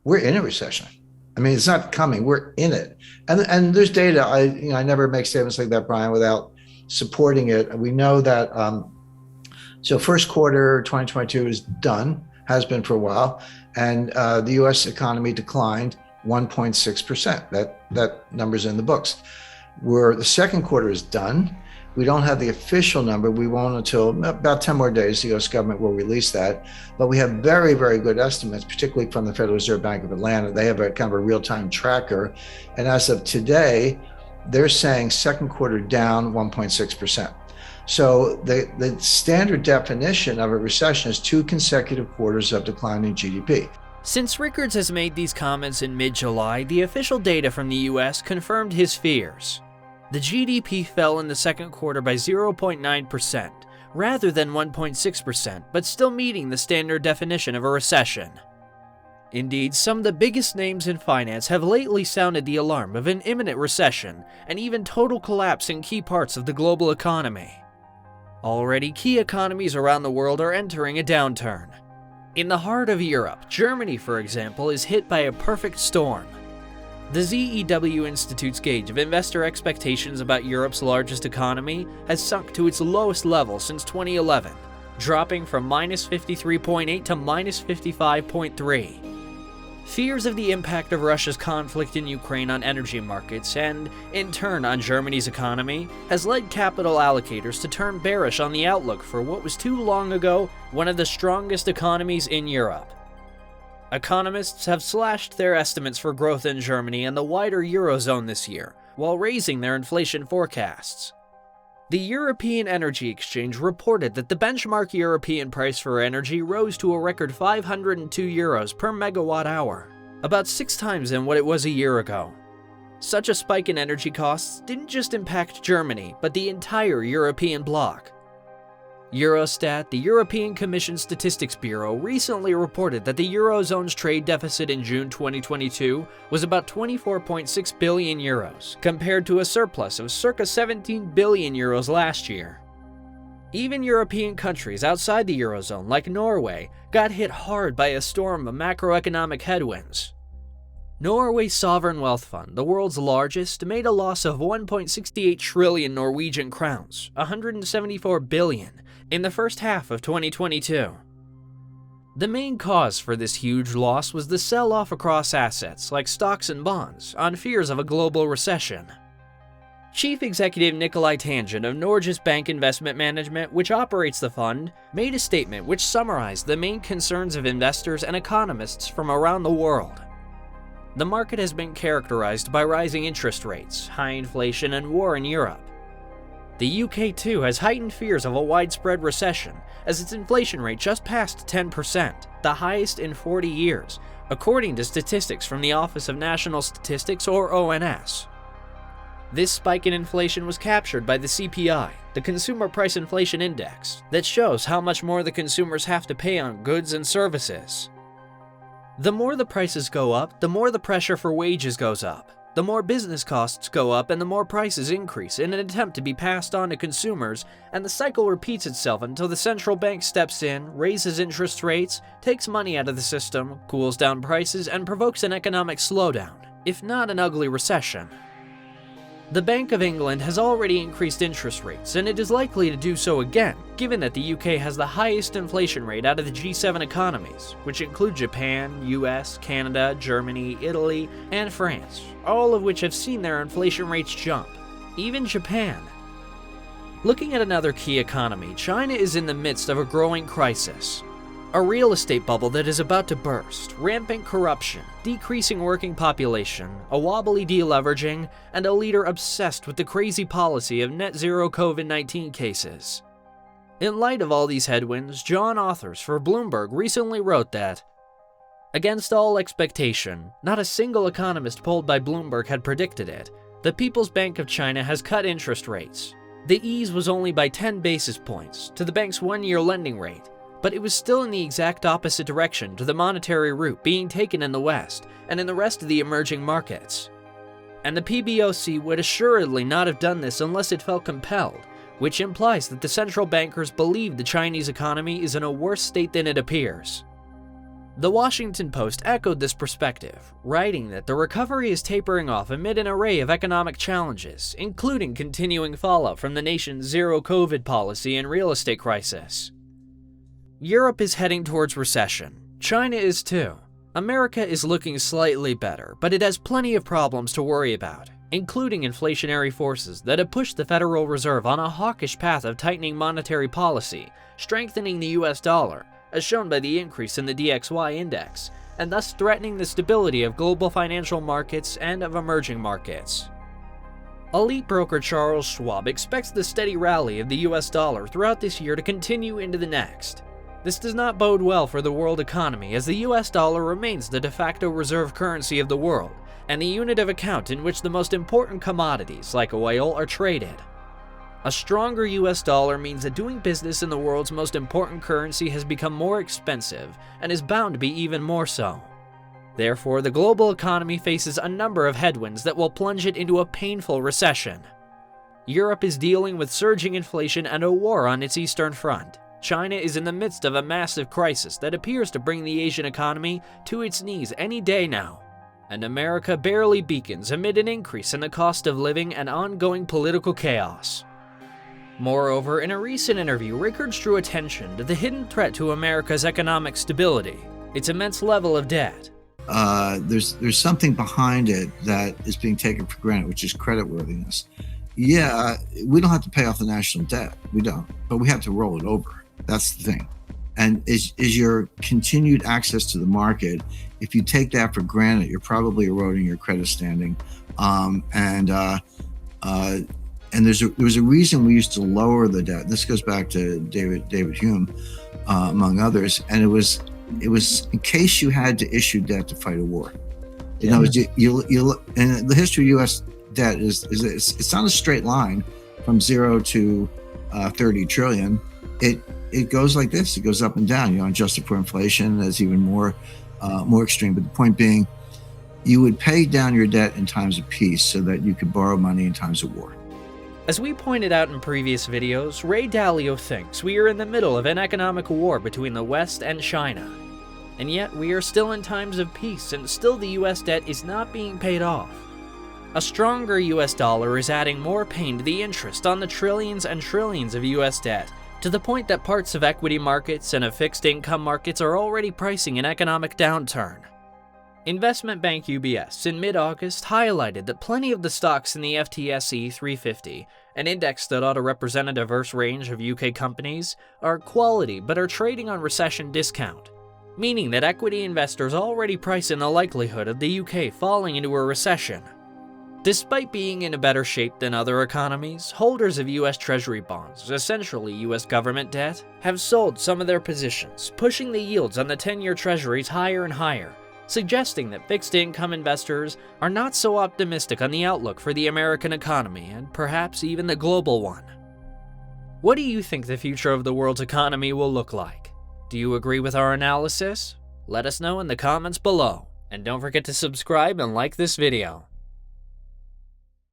we're in a recession. I mean, it's not coming. We're in it, and there's data. I never make statements like that, Brian, without supporting it. We know that. So first quarter 2022 is done, has been for a while, and the U.S. economy declined 1.6%. That number's in the books. Where the second quarter is done. We don't have the official number. We won't until about 10 more days. The U.S. government will release that. But we have very, very good estimates, particularly from the Federal Reserve Bank of Atlanta. They have a kind of a real-time tracker. And as of today, they're saying second quarter down 1.6%. So the standard definition of a recession is 2 consecutive quarters of declining GDP. Since Rickards has made these comments in mid-July, the official data from the US confirmed his fears. The GDP fell in the second quarter by 0.9%, rather than 1.6%, but still meeting the standard definition of a recession. Indeed, some of the biggest names in finance have lately sounded the alarm of an imminent recession and even total collapse in key parts of the global economy. Already, key economies around the world are entering a downturn. In the heart of Europe, Germany, for example, is hit by a perfect storm. The ZEW Institute's gauge of investor expectations about Europe's largest economy has sunk to its lowest level since 2011, dropping from -53.8 to -55.3. Fears of the impact of Russia's conflict in Ukraine on energy markets and, in turn, on Germany's economy has led capital allocators to turn bearish on the outlook for what was too long ago one of the strongest economies in Europe. Economists have slashed their estimates for growth in Germany and the wider Eurozone this year, while raising their inflation forecasts. The European Energy Exchange reported that the benchmark European price for energy rose to a record €502 per megawatt hour, about 6 times than what it was a year ago. Such a spike in energy costs didn't just impact Germany, but the entire European bloc. Eurostat, the European Commission Statistics Bureau, recently reported that the Eurozone's trade deficit in June 2022 was about €24.6 billion, compared to a surplus of circa €17 billion last year. Even European countries outside the Eurozone, like Norway, got hit hard by a storm of macroeconomic headwinds. Norway's sovereign wealth fund, the world's largest, made a loss of 1.68 trillion Norwegian crowns, 174 billion, in the first half of 2022. The main cause for this huge loss was the sell-off across assets, like stocks and bonds, on fears of a global recession. Chief Executive Nikolai Tangent of Norges Bank Investment Management, which operates the fund, made a statement which summarized the main concerns of investors and economists from around the world. The market has been characterized by rising interest rates, high inflation, and war in Europe. The UK too has heightened fears of a widespread recession, as its inflation rate just passed 10%, the highest in 40 years, according to statistics from the Office of National Statistics, or ONS. This spike in inflation was captured by the CPI, the Consumer Price Inflation Index, that shows how much more the consumers have to pay on goods and services. The more the prices go up, the more the pressure for wages goes up. The more business costs go up and the more prices increase in an attempt to be passed on to consumers, and the cycle repeats itself until the central bank steps in, raises interest rates, takes money out of the system, cools down prices, and provokes an economic slowdown, if not an ugly recession. The Bank of England has already increased interest rates, and it is likely to do so again, given that the UK has the highest inflation rate out of the G7 economies, which include Japan, US, Canada, Germany, Italy, and France, all of which have seen their inflation rates jump, even Japan. Looking at another key economy, China is in the midst of a growing crisis. A real estate bubble that is about to burst, rampant corruption, decreasing working population, a wobbly deleveraging, and a leader obsessed with the crazy policy of net zero COVID-19 cases. In light of all these headwinds, John Authors for Bloomberg recently wrote that, against all expectation, not a single economist polled by Bloomberg had predicted it, the People's Bank of China has cut interest rates. The ease was only by 10 basis points to the bank's one-year lending rate, but it was still in the exact opposite direction to the monetary route being taken in the West and in the rest of the emerging markets. And the PBOC would assuredly not have done this unless it felt compelled, which implies that the central bankers believe the Chinese economy is in a worse state than it appears. The Washington Post echoed this perspective, writing that the recovery is tapering off amid an array of economic challenges, including continuing fallout from the nation's zero-COVID policy and real estate crisis. Europe is heading towards recession. China is too. America is looking slightly better, but it has plenty of problems to worry about, including inflationary forces that have pushed the Federal Reserve on a hawkish path of tightening monetary policy, strengthening the US dollar, as shown by the increase in the DXY index, and thus threatening the stability of global financial markets and of emerging markets. Elite broker Charles Schwab expects the steady rally of the US dollar throughout this year to continue into the next. This does not bode well for the world economy, as the US dollar remains the de facto reserve currency of the world, and the unit of account in which the most important commodities, like oil, are traded. A stronger US dollar means that doing business in the world's most important currency has become more expensive, and is bound to be even more so. Therefore, the global economy faces a number of headwinds that will plunge it into a painful recession. Europe is dealing with surging inflation and a war on its eastern front. China is in the midst of a massive crisis that appears to bring the Asian economy to its knees any day now. And America barely beacons amid an increase in the cost of living and ongoing political chaos. Moreover, in a recent interview, Rickards drew attention to the hidden threat to America's economic stability, its immense level of debt. There's something behind it that is being taken for granted, which is creditworthiness. Yeah, we don't have to pay off the national debt. We don't, but we have to roll it over. That's the thing. And is your continued access to the market, if you take that for granted, you're probably eroding your credit standing. And there was a reason we used to lower the debt. This goes back to David Hume, among others. And it was in case you had to issue debt to fight a war. You know, and the history of U.S. debt is it's not a straight line from 0 to 30 trillion. It goes like this. It goes up and down. You know, adjusted for inflation, that's even more extreme. But the point being, you would pay down your debt in times of peace so that you could borrow money in times of war. As we pointed out in previous videos, Ray Dalio thinks we are in the middle of an economic war between the West and China. And yet we are still in times of peace, and still the US debt is not being paid off. A stronger US dollar is adding more pain to the interest on the trillions and trillions of US debt, to the point that parts of equity markets and of fixed income markets are already pricing an economic downturn. Investment bank UBS in mid-August highlighted that plenty of the stocks in the FTSE 350, an index that ought to represent a diverse range of UK companies, are quality but are trading on recession discount, meaning that equity investors already price in the likelihood of the UK falling into a recession. Despite being in a better shape than other economies, holders of US Treasury bonds, essentially US government debt, have sold some of their positions, pushing the yields on the 10-year Treasuries higher and higher, suggesting that fixed income investors are not so optimistic on the outlook for the American economy and perhaps even the global one. What do you think the future of the world's economy will look like? Do you agree with our analysis? Let us know in the comments below, and don't forget to subscribe and like this video.